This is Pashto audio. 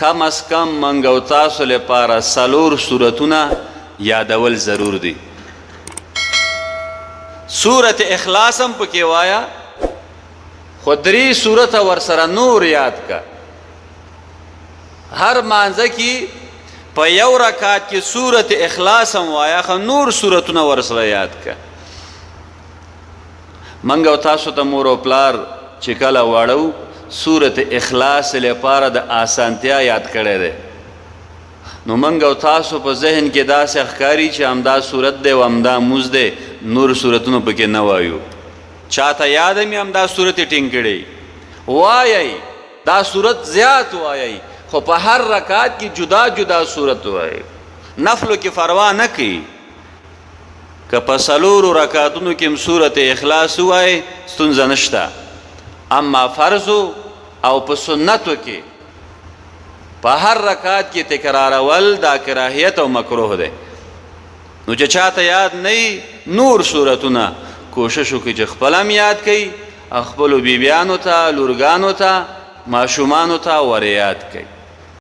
کم از کم منګ او تاسو لپاره 4 سورتونه یادول ضرور دي. سورت اخلاص هم پکې وایا، خو 3 سورته ورسره نور یاد کا. هر مانځه کې په یو رکعت کې سورت اخلاص هم وایا، خو نور سورتونه ورسره یاد کا. منګ او تاسو ته مور او پلار چې کله واړو سورت اخلاص لپاره د آسانتیا یاد کړی دی، نو منګ او تاسو په ذهن کې داسې ښکاري چې همدا سورت دی او همدا مونځ دی، نور سورتونو پکې نه وایو. چاته یاد مې همدا سورت یې ټینګ کړی، وایئ دا سورت زیات وایئ، خو په هر رکعت کې جدا جدا سورت وایئ. نفلو کې پروا نه کوي، که په 4 رکعتونو کې هم سورت اخلاص وایئ ستونزه نشته. اما فرضو او په سنتو کې په هر رکعت کې تکرارول دا کراهیت او مکروه دی. نو چې چاته یاد نه نور سورتونه کوشش وکړي چې خپل هم یاد کړي، خپلو بیبیانو ته، لورګانو ته، ماشومانو ته ور یاد کړي.